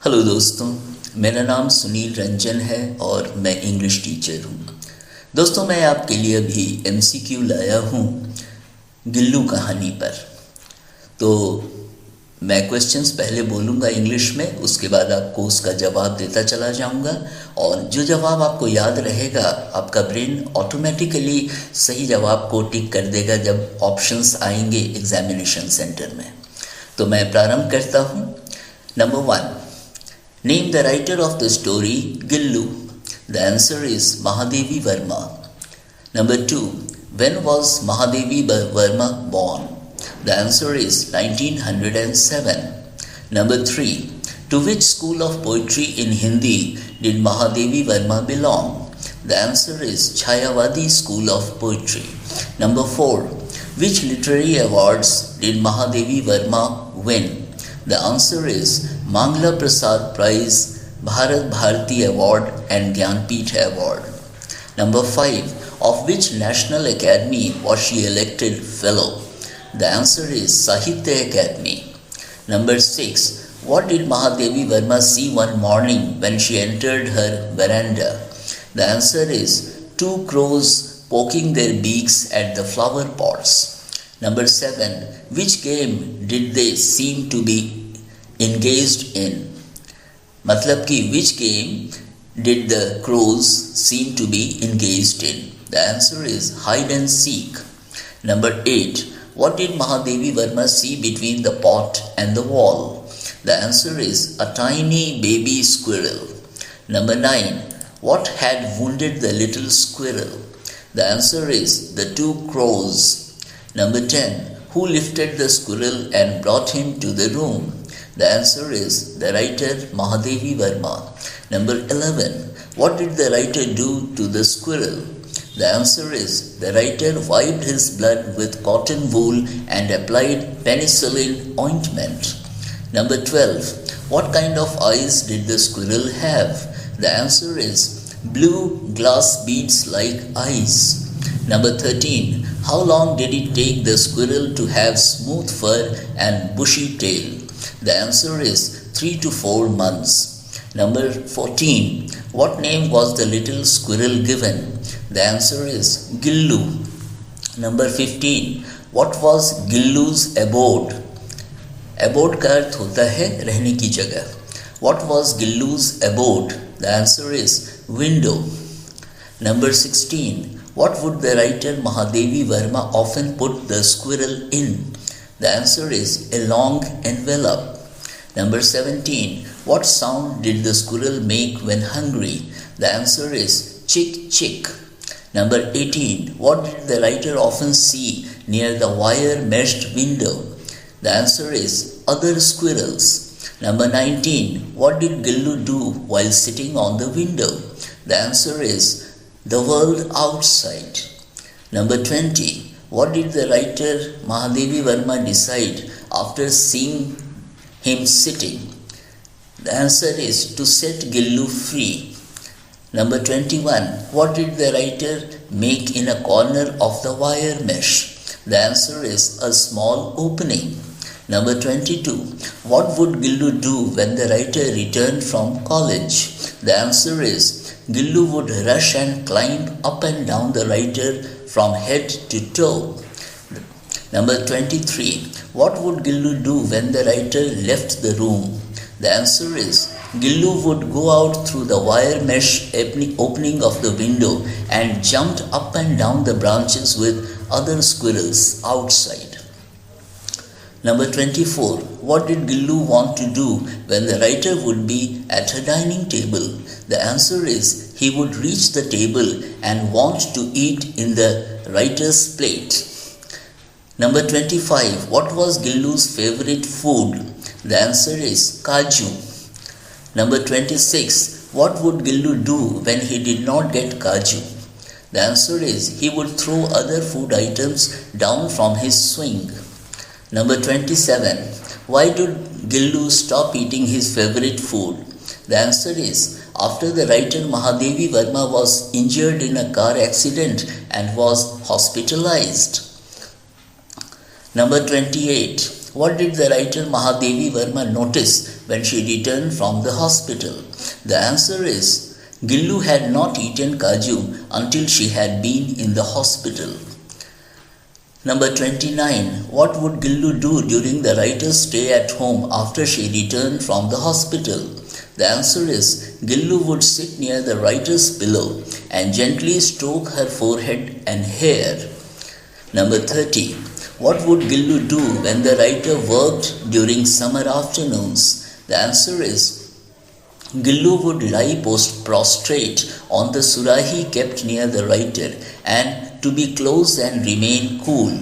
Hello दोस्तों, मेरा नाम सुनील रंजन है और मैं इंग्लिश टीचर हूँ। दोस्तों, मैं आपके लिए अभी एमसीक्यू लाया हूँ गिल्लू कहानी पर। तो मैं क्वेश्चंस पहले बोलूँगा इंग्लिश में, उसके बाद आपको उसका जवाब देता चला जाऊँगा और जो जवाब आपको याद रहेगा आपका ब्रेन ऑटोमेटिकली सही जवाब को टिक कर देगा जब ऑप्शंस आएंगे एग्जामिनेशन सेंटर में। तो मैं प्रारंभ करता हूँ। Number 1, name the writer of the story Gillu. The answer is Mahadevi Verma. Number 2, when was Mahadevi Verma born? The answer is 1907. Number 3, to which school of poetry in Hindi did Mahadevi Verma belong? The answer is Chayavadi School of Poetry. Number 4, which literary awards did Mahadevi Verma win? The answer is Mangala Prasad Prize, Bharat Bharati Award and Gyanpith Award. Number 5, of which National Academy was she elected fellow? The answer is Sahitya Academy. Number 6, what did Mahadevi Verma see one morning when she entered her veranda? The answer is 2 crows poking their beaks at the flower pots. Number 7, which game did they seem to be engaged in? मतलब कि which game did the crows seem to be engaged in? The answer is hide and seek. Number 8, what did Mahadevi Verma see between the pot and the wall? The answer is a tiny baby squirrel. Number 9, what had wounded the little squirrel? The answer is the 2 crows. Number 10, who lifted the squirrel and brought him to the room? The answer is the writer Mahadevi Verma. Number 11, what did the writer do to the squirrel? The answer is the writer wiped his blood with cotton wool and applied penicillin ointment. Number 12, what kind of eyes did the squirrel have? The answer is blue glass beads like eyes. Number 13, how long did it take the squirrel to have smooth fur and bushy tail? The answer is 3 to 4 months. Number 14, what name was the little squirrel given? The answer is Gillu. Number 15, what was Gillu's abode? Abode का अर्थ होता है रहने की जगह. What was Gillu's abode? The answer is window. Number 16, what would the writer Mahadevi Verma often put the squirrel in? The answer is a long envelope. Number 17, what sound did the squirrel make when hungry? The answer is chick chick. Number 18, what did the writer often see near the wire meshed window? The answer is other squirrels. Number 19, what did Gillu do while sitting on the window? The answer is the world outside. Number 20, what did the writer Mahadevi Verma decide after seeing him sitting? The answer is to set Gillu free. Number 21, what did the writer make in a corner of the wire mesh? The answer is a small opening. Number 22, what would Gillu do when the writer returned from college? The answer is Gillu would rush and climb up and down the writer from head to toe. Number 23, what would Gillu do when the writer left the room? The answer is Gillu would go out through the wire mesh opening of the window and jumped up and down the branches with other squirrels outside. Number 24, what did Gillu want to do when the writer would be at her dining table? The answer is he would reach the table and want to eat in the writer's plate. Number 25, what was Gillu's favorite food? The answer is kaju. Number 26, what would Gillu do when he did not get kaju? The answer is he would throw other food items down from his swing. Number 27, why did Gillu stop eating his favorite food? The answer is after the writer Mahadevi Verma was injured in a car accident and was hospitalized. Number 28, What did the writer Mahadevi Verma notice when she returned from the hospital? The answer is Gillu had not eaten kaju until she had been in the hospital. Number 29. What would Gillu do during the writer's stay at home after she returned from the hospital? The answer is Gillu would sit near the writer's pillow and gently stroke her forehead and hair. Number 30. What would Gillu do when the writer worked during summer afternoons? The answer is Gillu would lie prostrate on the surahi kept near the writer and to be close and remain cool.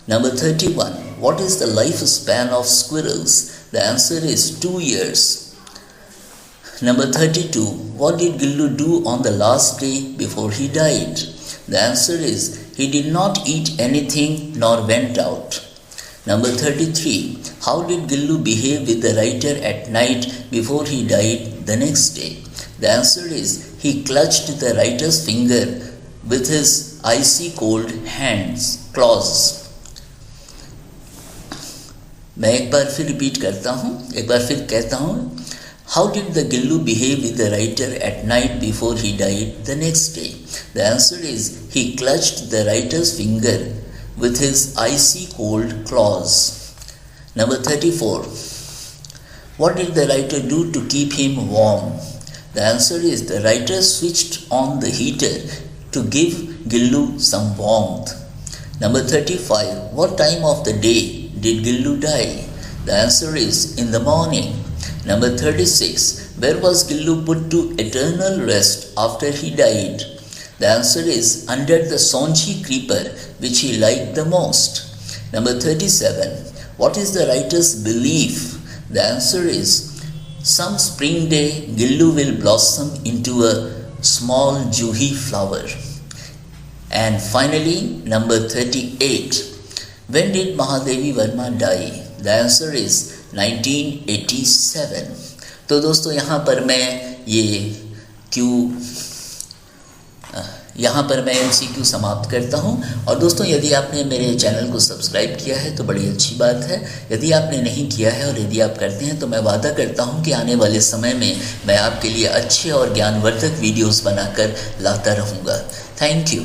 Number 31. What is the lifespan of squirrels? The answer is 2 years. Number 32. What did Gillu do on the last day before he died? The answer is he did not eat anything nor went out. Number 33. How did Gillu behave with the writer at night before he died the next day? The answer is he clutched the writer's finger with his icy cold claws. मैं एक बार फिर repeat करता हूँ, एक बार फिर कहता हूँ. How did the Gillu behave with the writer at night before he died the next day? The answer is he clutched the writer's finger with his icy cold claws. Number 34. What did the writer do to keep him warm? The answer is the writer switched on the heater to give Gillu some warmth. Number 35. What time of the day did Gillu die? The answer is in the morning. Number 36. Where was Gillu put to eternal rest after he died? The answer is under the sonchi creeper which he liked the most. Number 37. What is the writer's belief? The answer is some spring day Gillu will blossom into a small juhi flower. And finally, number 38. When did Mahadevi Verma die? The answer is 1987. तो दोस्तों यहाँ पर मैं MCQ समाप्त करता हूँ. और दोस्तों यदि आपने मेरे चैनल को सब्सक्राइब किया है तो बड़ी अच्छी बात है. यदि आपने नहीं किया है और यदि आप करते हैं तो मैं वादा करता हूँ कि आने वाले समय में मैं आपके लिए अच्छे और ज्ञानवर्धक वीडियोस बनाकर लाता रहूँगा. Thank you.